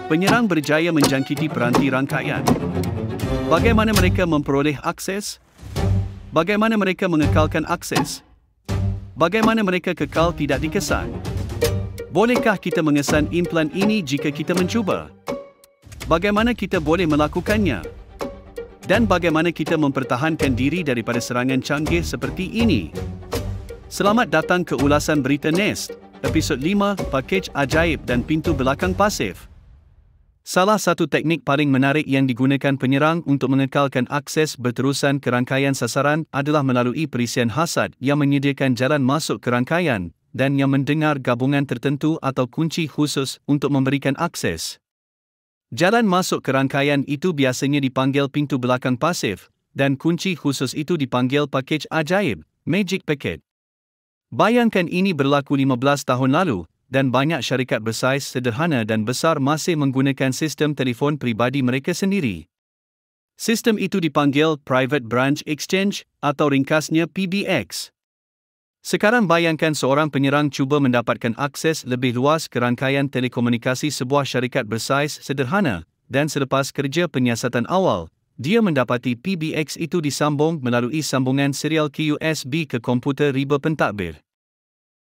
Penyerang berjaya menjangkiti peranti rangkaian. Bagaimana mereka memperoleh akses? Bagaimana mereka mengekalkan akses? Bagaimana mereka kekal tidak dikesan? Bolehkah kita mengesan implan ini jika kita mencuba? Bagaimana kita boleh melakukannya? Dan bagaimana kita mempertahankan diri daripada serangan canggih seperti ini? Selamat datang ke ulasan Berita Nest, episod 5, Pakej Ajaib dan Pintu Belakang Pasif. Salah satu teknik paling menarik yang digunakan penyerang untuk mengekalkan akses berterusan ke rangkaian sasaran adalah melalui perisian hasad yang menyediakan jalan masuk ke rangkaian dan yang mendengar gabungan tertentu atau kunci khusus untuk memberikan akses. Jalan masuk ke rangkaian itu biasanya dipanggil pintu belakang pasif dan kunci khusus itu dipanggil pakej ajaib, Magic Packet. Bayangkan ini berlaku 15 tahun lalu dan banyak syarikat bersaiz sederhana dan besar masih menggunakan sistem telefon peribadi mereka sendiri. Sistem itu dipanggil Private Branch Exchange atau ringkasnya PBX. Sekarang bayangkan seorang penyerang cuba mendapatkan akses lebih luas ke rangkaian telekomunikasi sebuah syarikat bersaiz sederhana dan selepas kerja penyiasatan awal, dia mendapati PBX itu disambung melalui sambungan serial USB ke komputer riba pentadbir.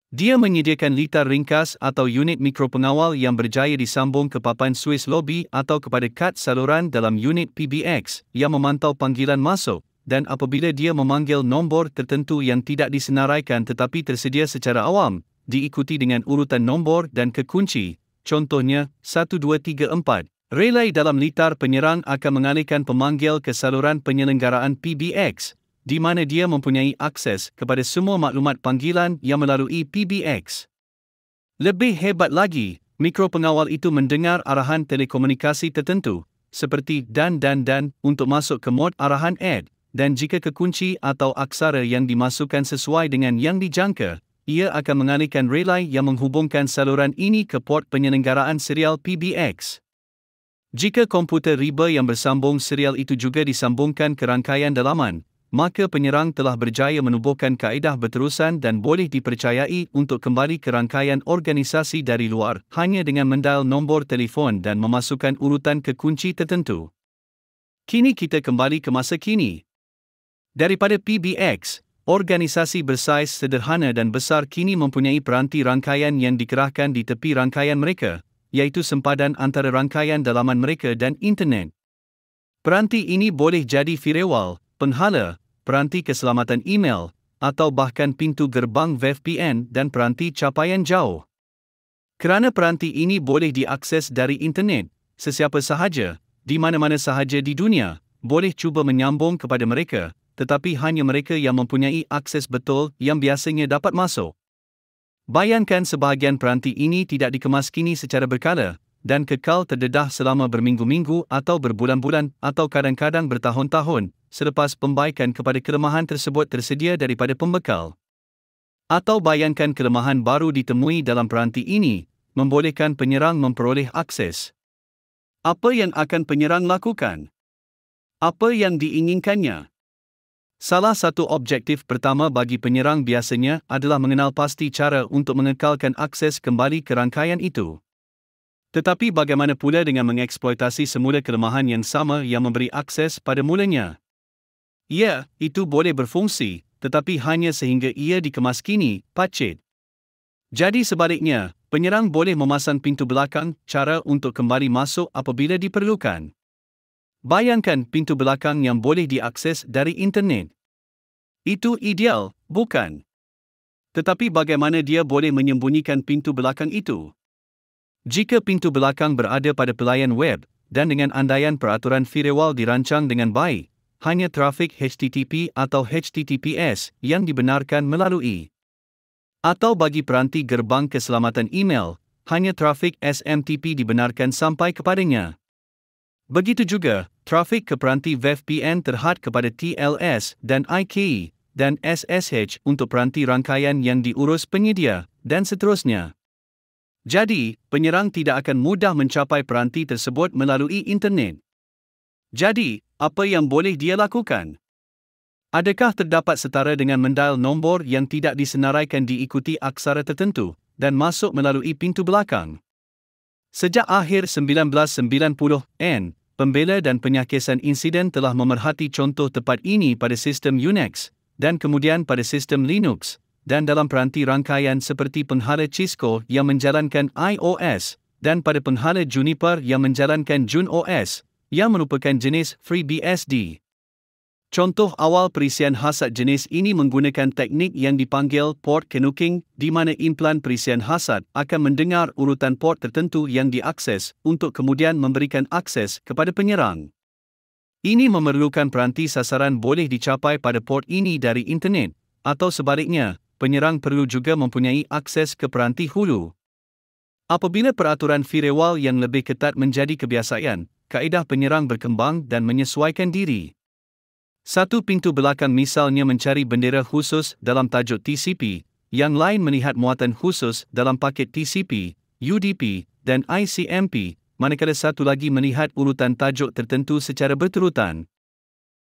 Dia menyediakan litar ringkas atau unit mikropengawal yang berjaya disambung ke papan Swiss lobby atau kepada kad saluran dalam unit PBX yang memantau panggilan masuk dan apabila dia memanggil nombor tertentu yang tidak disenaraikan tetapi tersedia secara awam, diikuti dengan urutan nombor dan kekunci, contohnya 1234. Relay dalam litar penyerang akan mengalihkan pemanggil ke saluran penyelenggaraan PBX, di mana dia mempunyai akses kepada semua maklumat panggilan yang melalui PBX. Lebih hebat lagi, mikropengawal itu mendengar arahan telekomunikasi tertentu, seperti dan untuk masuk ke mod arahan add, dan jika kekunci atau aksara yang dimasukkan sesuai dengan yang dijangka, ia akan mengalihkan relay yang menghubungkan saluran ini ke port penyelenggaraan serial PBX. Jika komputer riba yang bersambung serial itu juga disambungkan ke rangkaian dalaman, maka penyerang telah berjaya menubuhkan kaedah berterusan dan boleh dipercayai untuk kembali ke rangkaian organisasi dari luar hanya dengan mendial nombor telefon dan memasukkan urutan kekunci tertentu. Kini kita kembali ke masa kini. Daripada PBX, organisasi bersaiz sederhana dan besar kini mempunyai peranti rangkaian yang dikerahkan di tepi rangkaian mereka, iaitu sempadan antara rangkaian dalaman mereka dan internet. Peranti ini boleh jadi firewall, penghala, peranti keselamatan email, atau bahkan pintu gerbang VPN dan peranti capaian jauh. Kerana peranti ini boleh diakses dari internet, sesiapa sahaja, di mana-mana sahaja di dunia, boleh cuba menyambung kepada mereka, tetapi hanya mereka yang mempunyai akses betul yang biasanya dapat masuk. Bayangkan sebahagian peranti ini tidak dikemaskini secara berkala, dan kekal terdedah selama berminggu-minggu atau berbulan-bulan atau kadang-kadang bertahun-tahun, selepas pembaikan kepada kelemahan tersebut tersedia daripada pembekal. Atau bayangkan kelemahan baru ditemui dalam peranti ini, membolehkan penyerang memperoleh akses. Apa yang akan penyerang lakukan? Apa yang diinginkannya? Salah satu objektif pertama bagi penyerang biasanya adalah mengenal pasti cara untuk mengekalkan akses kembali ke rangkaian itu. Tetapi bagaimana pula dengan mengeksploitasi semula kelemahan yang sama yang memberi akses pada mulanya? Ya, itu boleh berfungsi, tetapi hanya sehingga ia dikemaskini, patched. Jadi sebaliknya, penyerang boleh memasang pintu belakang, cara untuk kembali masuk apabila diperlukan. Bayangkan pintu belakang yang boleh diakses dari internet. Itu ideal, bukan? Tetapi bagaimana dia boleh menyembunyikan pintu belakang itu? Jika pintu belakang berada pada pelayan web, dan dengan andaian peraturan firewall dirancang dengan baik, hanya trafik HTTP atau HTTPS yang dibenarkan melalui. Atau bagi peranti gerbang keselamatan email, hanya trafik SMTP dibenarkan sampai kepadanya. Begitu juga, trafik ke peranti VPN terhad kepada TLS dan IKE, dan SSH untuk peranti rangkaian yang diurus penyedia, dan seterusnya. Jadi, penyerang tidak akan mudah mencapai peranti tersebut melalui internet. Jadi, apa yang boleh dia lakukan? Adakah terdapat setara dengan mendial nombor yang tidak disenaraikan diikuti aksara tertentu, dan masuk melalui pintu belakang? Sejak akhir 1990-an, pembela dan penyakisan insiden telah memerhati contoh tepat ini pada sistem Unix, dan kemudian pada sistem Linux, dan dalam peranti rangkaian seperti penghala Cisco yang menjalankan iOS, dan pada penghala Juniper yang menjalankan JuneOS, yang merupakan jenis FreeBSD. Contoh awal perisian hasad jenis ini menggunakan teknik yang dipanggil port canucking, di mana implan perisian hasad akan mendengar urutan port tertentu yang diakses untuk kemudian memberikan akses kepada penyerang. Ini memerlukan peranti sasaran boleh dicapai pada port ini dari internet, atau sebaliknya, penyerang perlu juga mempunyai akses ke peranti hulu. Apabila peraturan firewall yang lebih ketat menjadi kebiasaan, kaedah penyerang berkembang dan menyesuaikan diri. Satu pintu belakang misalnya mencari bendera khusus dalam tajuk TCP, yang lain melihat muatan khusus dalam paket TCP, UDP, dan ICMP, manakala satu lagi melihat urutan tajuk tertentu secara berturutan.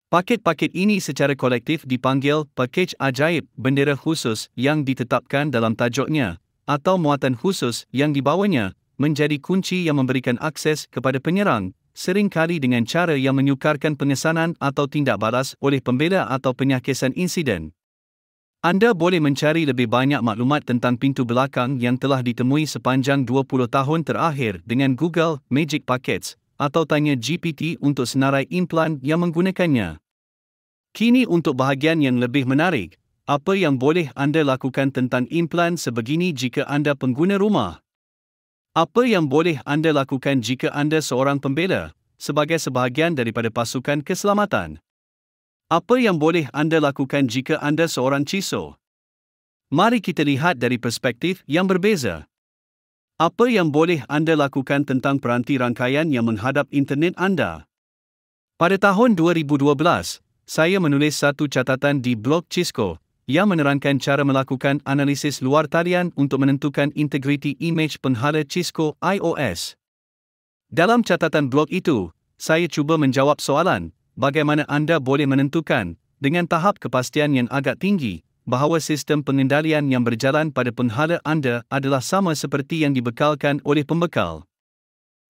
Paket-paket ini secara kolektif dipanggil pakej ajaib bendera khusus yang ditetapkan dalam tajuknya, atau muatan khusus yang dibawanya, menjadi kunci yang memberikan akses kepada penyerang, seringkali dengan cara yang menyukarkan pengesanan atau tindak balas oleh pembela atau penyakisan insiden. Anda boleh mencari lebih banyak maklumat tentang pintu belakang yang telah ditemui sepanjang 20 tahun terakhir dengan Google Magic Packets, atau tanya GPT untuk senarai implan yang menggunakannya. Kini untuk bahagian yang lebih menarik, apa yang boleh anda lakukan tentang implan sebegini jika anda pengguna rumah? Apa yang boleh anda lakukan jika anda seorang pembela, sebagai sebahagian daripada pasukan keselamatan? Apa yang boleh anda lakukan jika anda seorang CISO? Mari kita lihat dari perspektif yang berbeza. Apa yang boleh anda lakukan tentang peranti rangkaian yang menghadap internet anda? Pada tahun 2012, saya menulis satu catatan di blog Cisco, yang menerangkan cara melakukan analisis luar talian untuk menentukan integriti imej penghala Cisco iOS. Dalam catatan blog itu, saya cuba menjawab soalan, bagaimana anda boleh menentukan, dengan tahap kepastian yang agak tinggi, bahawa sistem pengendalian yang berjalan pada penghala anda adalah sama seperti yang dibekalkan oleh pembekal.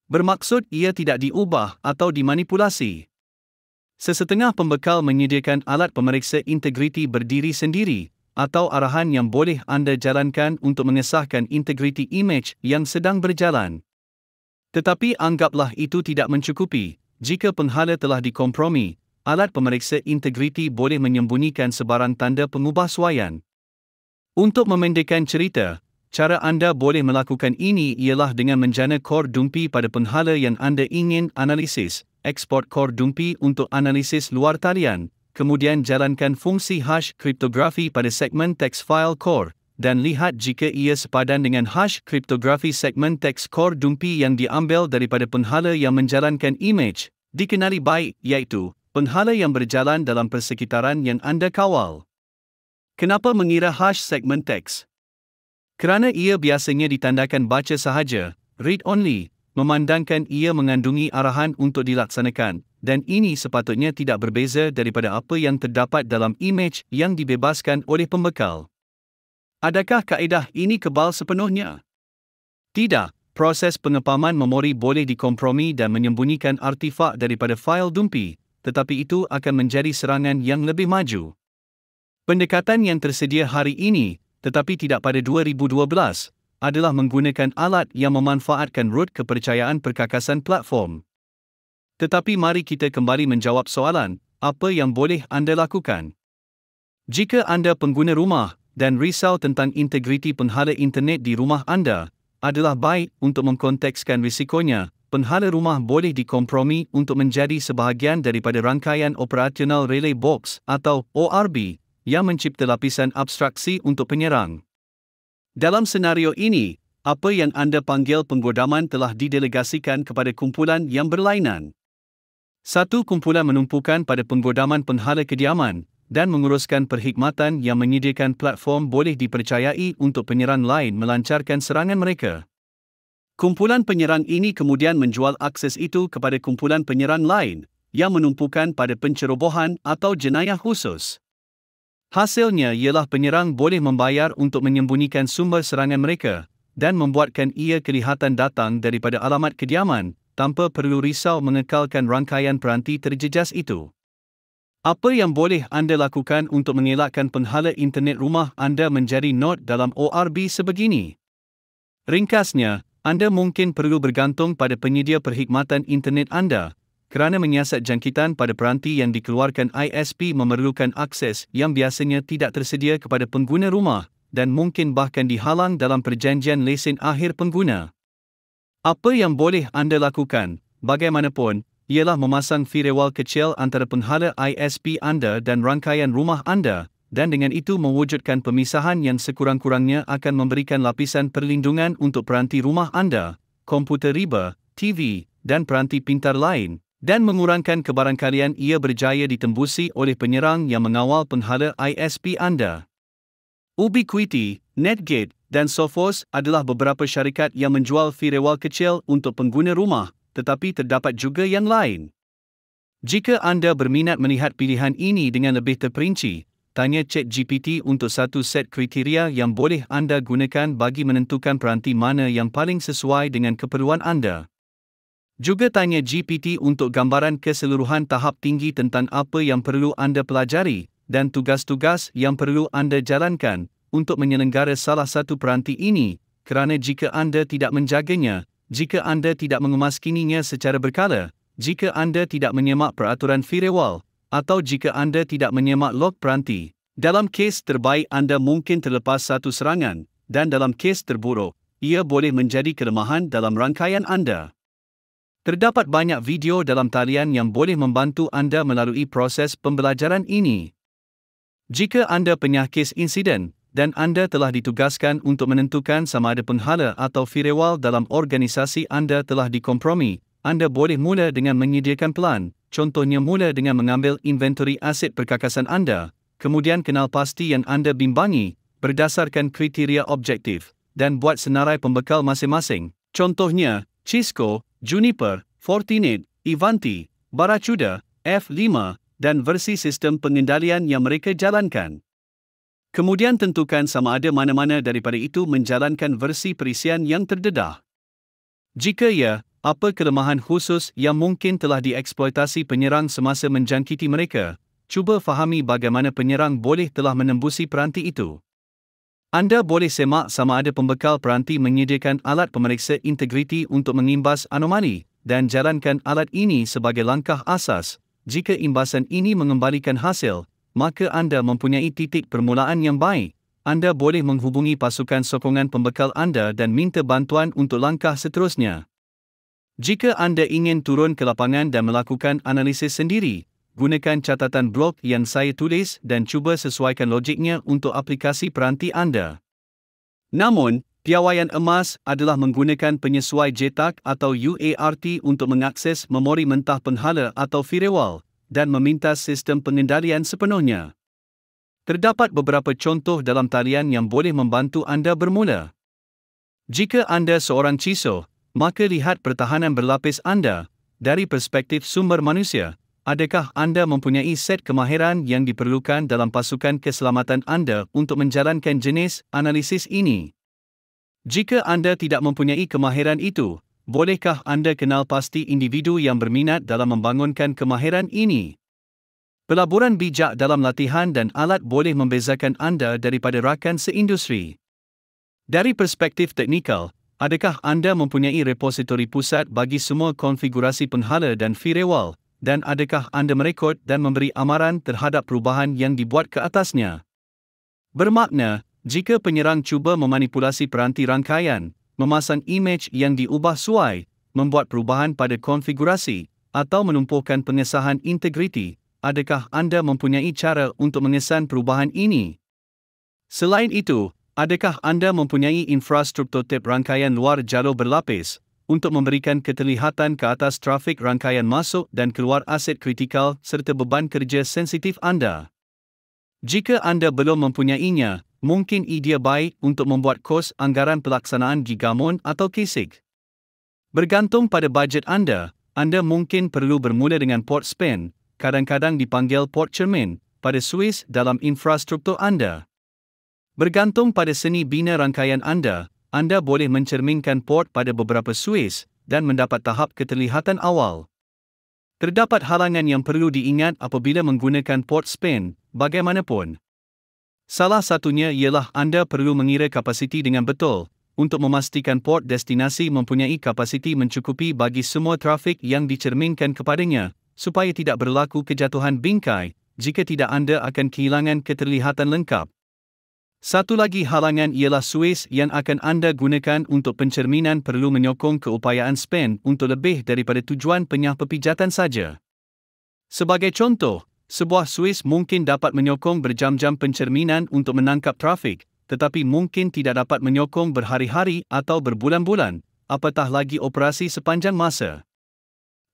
Bermaksud ia tidak diubah atau dimanipulasi. Sesetengah pembekal menyediakan alat pemeriksa integriti berdiri sendiri, atau arahan yang boleh anda jalankan untuk mengesahkan integriti imej yang sedang berjalan. Tetapi anggaplah itu tidak mencukupi. Jika penghala telah dikompromi, alat pemeriksa integriti boleh menyembunyikan sebarang tanda pengubahsuaian. Untuk memendekkan cerita, cara anda boleh melakukan ini ialah dengan menjana kor dumpi pada penghala yang anda ingin analisis, ekspor kor dumpi untuk analisis luar talian, kemudian jalankan fungsi hash kriptografi pada segmen teks file core, dan lihat jika ia sepadan dengan hash kriptografi segmen teks core dumpi yang diambil daripada penghala yang menjalankan imej, dikenali baik, iaitu penghala yang berjalan dalam persekitaran yang anda kawal. Kenapa mengira hash segmen teks? Kerana ia biasanya ditandakan baca sahaja, read only, memandangkan ia mengandungi arahan untuk dilaksanakan, dan ini sepatutnya tidak berbeza daripada apa yang terdapat dalam imej yang dibebaskan oleh pembekal. Adakah kaedah ini kebal sepenuhnya? Tidak, proses pengepaman memori boleh dikompromi dan menyembunyikan artifak daripada fail dumpi, tetapi itu akan menjadi serangan yang lebih maju. Pendekatan yang tersedia hari ini, tetapi tidak pada 2012, adalah menggunakan alat yang memanfaatkan root kepercayaan perkakasan platform. Tetapi mari kita kembali menjawab soalan, apa yang boleh anda lakukan? Jika anda pengguna rumah dan risau tentang integriti penghala internet di rumah anda, adalah baik untuk mengkontekskan risikonya. Penghala rumah boleh dikompromi untuk menjadi sebahagian daripada rangkaian operasional Relay Box atau ORB yang mencipta lapisan abstraksi untuk penyerang. Dalam senario ini, apa yang anda panggil penggodaman telah didelegasikan kepada kumpulan yang berlainan. Satu kumpulan menumpukan pada penggodaman penghala kediaman dan menguruskan perkhidmatan yang menyediakan platform boleh dipercayai untuk penyerang lain melancarkan serangan mereka. Kumpulan penyerang ini kemudian menjual akses itu kepada kumpulan penyerang lain yang menumpukan pada pencerobohan atau jenayah khusus. Hasilnya ialah penyerang boleh membayar untuk menyembunyikan sumber serangan mereka, dan membuatkan ia kelihatan datang daripada alamat kediaman, tanpa perlu risau mengekalkan rangkaian peranti terjejas itu. Apa yang boleh anda lakukan untuk mengelakkan penghala internet rumah anda menjadi not dalam ORB sebegini? Ringkasnya, anda mungkin perlu bergantung pada penyedia perkhidmatan internet anda, kerana menyiasat jangkitan pada peranti yang dikeluarkan ISP memerlukan akses yang biasanya tidak tersedia kepada pengguna rumah dan mungkin bahkan dihalang dalam perjanjian lesen akhir pengguna. Apa yang boleh anda lakukan, bagaimanapun, ialah memasang firewall kecil antara penghala ISP anda dan rangkaian rumah anda, dan dengan itu mewujudkan pemisahan yang sekurang-kurangnya akan memberikan lapisan perlindungan untuk peranti rumah anda, komputer riba, TV, dan peranti pintar lain, dan mengurangkan kebarangkalian ia berjaya ditembusi oleh penyerang yang mengawal penghala ISP anda. Ubiquiti, Netgate, dan Sophos adalah beberapa syarikat yang menjual firewall kecil untuk pengguna rumah, tetapi terdapat juga yang lain. Jika anda berminat melihat pilihan ini dengan lebih terperinci, tanya ChatGPT untuk satu set kriteria yang boleh anda gunakan bagi menentukan peranti mana yang paling sesuai dengan keperluan anda. Juga tanya GPT untuk gambaran keseluruhan tahap tinggi tentang apa yang perlu anda pelajari dan tugas-tugas yang perlu anda jalankan untuk menyelenggara salah satu peranti ini, kerana jika anda tidak menjaganya, jika anda tidak mengemaskininya secara berkala, jika anda tidak menyemak peraturan firewall, atau jika anda tidak menyemak log peranti, dalam kes terbaik anda mungkin terlepas satu serangan, dan dalam kes terburuk, ia boleh menjadi kelemahan dalam rangkaian anda. Terdapat banyak video dalam talian yang boleh membantu anda melalui proses pembelajaran ini. Jika anda penyahkis insiden, dan anda telah ditugaskan untuk menentukan sama ada penghala atau firewall dalam organisasi anda telah dikompromi, anda boleh mula dengan menyediakan pelan, contohnya mula dengan mengambil inventory aset perkakasan anda, kemudian kenal pasti yang anda bimbangi, berdasarkan kriteria objektif, dan buat senarai pembekal masing-masing, contohnya, Cisco, Juniper, Fortinet, Ivanti, Barracuda, F5, dan versi sistem pengendalian yang mereka jalankan. Kemudian tentukan sama ada mana-mana daripada itu menjalankan versi perisian yang terdedah. Jika ya, apa kelemahan khusus yang mungkin telah dieksploitasi penyerang semasa menjangkiti mereka? Cuba fahami bagaimana penyerang boleh telah menembusi peranti itu. Anda boleh semak sama ada pembekal peranti menyediakan alat pemeriksa integriti untuk mengimbas anomali, dan jalankan alat ini sebagai langkah asas. Jika imbasan ini mengembalikan hasil, maka anda mempunyai titik permulaan yang baik. Anda boleh menghubungi pasukan sokongan pembekal anda dan minta bantuan untuk langkah seterusnya. Jika anda ingin turun ke lapangan dan melakukan analisis sendiri, gunakan catatan blog yang saya tulis dan cuba sesuaikan logiknya untuk aplikasi peranti anda. Namun, piawaian emas adalah menggunakan penyesuai JTAG atau UART untuk mengakses memori mentah penghala atau firewall dan meminta sistem pengendalian sepenuhnya. Terdapat beberapa contoh dalam talian yang boleh membantu anda bermula. Jika anda seorang CISO, maka lihat pertahanan berlapis anda dari perspektif sumber manusia. Adakah anda mempunyai set kemahiran yang diperlukan dalam pasukan keselamatan anda untuk menjalankan jenis analisis ini? Jika anda tidak mempunyai kemahiran itu, bolehkah anda kenal pasti individu yang berminat dalam membangunkan kemahiran ini? Pelaburan bijak dalam latihan dan alat boleh membezakan anda daripada rakan seindustri. Dari perspektif teknikal, adakah anda mempunyai repositori pusat bagi semua konfigurasi penghala dan firewall? Dan adakah anda merekod dan memberi amaran terhadap perubahan yang dibuat ke atasnya? Bermakna, jika penyerang cuba memanipulasi peranti rangkaian, memasang imej yang diubah suai, membuat perubahan pada konfigurasi, atau menumpuhkan pengesahan integriti, adakah anda mempunyai cara untuk mengesan perubahan ini? Selain itu, adakah anda mempunyai infrastruktur tip rangkaian luar jalur berlapis, untuk memberikan keterlihatan ke atas trafik rangkaian masuk dan keluar aset kritikal serta beban kerja sensitif anda? Jika anda belum mempunyainya, mungkin idea baik untuk membuat kos anggaran pelaksanaan Gigamon atau KISIG. Bergantung pada bajet anda mungkin perlu bermula dengan port span, kadang-kadang dipanggil port cermin, pada Swiss dalam infrastruktur anda. Bergantung pada seni bina rangkaian anda, anda boleh mencerminkan port pada beberapa suis dan mendapat tahap keterlihatan awal. Terdapat halangan yang perlu diingat apabila menggunakan port SPAN, bagaimanapun. Salah satunya ialah anda perlu mengira kapasiti dengan betul, untuk memastikan port destinasi mempunyai kapasiti mencukupi bagi semua trafik yang dicerminkan kepadanya, supaya tidak berlaku kejatuhan bingkai, jika tidak anda akan kehilangan keterlihatan lengkap. Satu lagi halangan ialah suis yang akan anda gunakan untuk pencerminan perlu menyokong keupayaan SPAN untuk lebih daripada tujuan penyah pepijatan saja. Sebagai contoh, sebuah suis mungkin dapat menyokong berjam-jam pencerminan untuk menangkap trafik, tetapi mungkin tidak dapat menyokong berhari-hari atau berbulan-bulan, apatah lagi operasi sepanjang masa.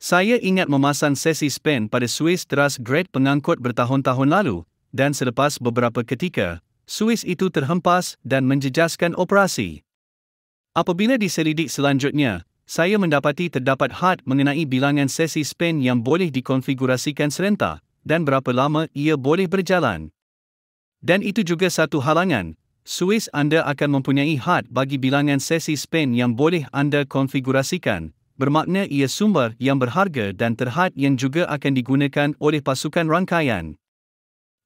Saya ingat memasang sesi SPAN pada suis teras grade pengangkut bertahun-tahun lalu, dan selepas beberapa ketika, suis itu terhempas dan menjejaskan operasi. Apabila diselidik selanjutnya, saya mendapati terdapat had mengenai bilangan sesi SPAN yang boleh dikonfigurasikan serentak, dan berapa lama ia boleh berjalan. Dan itu juga satu halangan. Suis anda akan mempunyai had bagi bilangan sesi SPAN yang boleh anda konfigurasikan, bermakna ia sumber yang berharga dan terhad yang juga akan digunakan oleh pasukan rangkaian.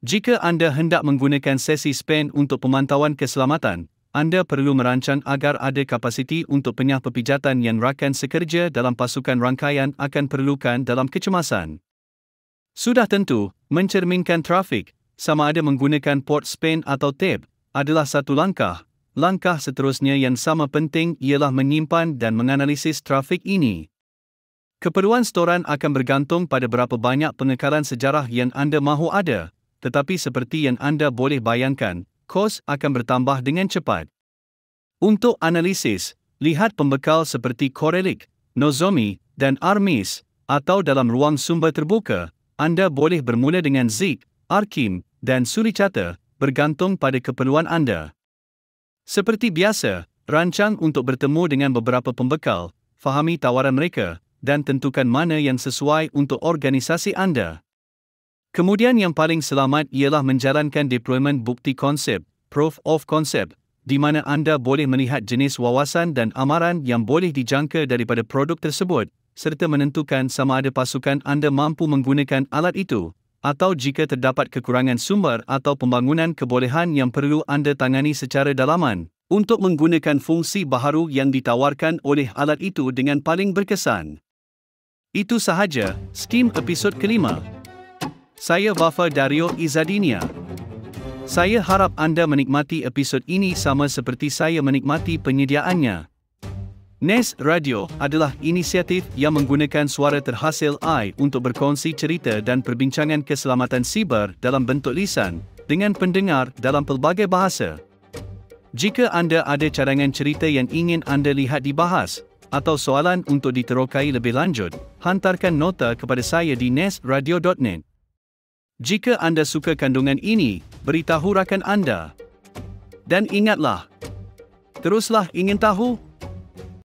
Jika anda hendak menggunakan sesi SPAN untuk pemantauan keselamatan, anda perlu merancang agar ada kapasiti untuk penyah pepijatan yang rakan sekerja dalam pasukan rangkaian akan perlukan dalam kecemasan. Sudah tentu, mencerminkan trafik, sama ada menggunakan port SPAN atau tape, adalah satu langkah. Langkah seterusnya yang sama penting ialah menyimpan dan menganalisis trafik ini. Keperluan storan akan bergantung pada berapa banyak pengekalan sejarah yang anda mahu ada, tetapi seperti yang anda boleh bayangkan, kos akan bertambah dengan cepat. Untuk analisis, lihat pembekal seperti Corelic, Nozomi, dan Armis, atau dalam ruang sumber terbuka, anda boleh bermula dengan Zeek, Arkim, dan Suricata, bergantung pada keperluan anda. Seperti biasa, rancang untuk bertemu dengan beberapa pembekal, fahami tawaran mereka, dan tentukan mana yang sesuai untuk organisasi anda. Kemudian yang paling selamat ialah menjalankan deployment bukti konsep, proof of concept, di mana anda boleh melihat jenis wawasan dan amaran yang boleh dijangka daripada produk tersebut, serta menentukan sama ada pasukan anda mampu menggunakan alat itu, atau jika terdapat kekurangan sumber atau pembangunan kebolehan yang perlu anda tangani secara dalaman, untuk menggunakan fungsi baharu yang ditawarkan oleh alat itu dengan paling berkesan. Itu sahaja, skim episod kelima. Saya Wafa Dario Izzadinia. Saya harap anda menikmati episod ini sama seperti saya menikmati penyediaannya. NES Radio adalah inisiatif yang menggunakan suara terhasil AI untuk berkongsi cerita dan perbincangan keselamatan siber dalam bentuk lisan, dengan pendengar dalam pelbagai bahasa. Jika anda ada cadangan cerita yang ingin anda lihat dibahas, atau soalan untuk diterokai lebih lanjut, hantarkan nota kepada saya di nesradio.net. Jika anda suka kandungan ini, beritahu rakan anda. Dan ingatlah, teruslah ingin tahu.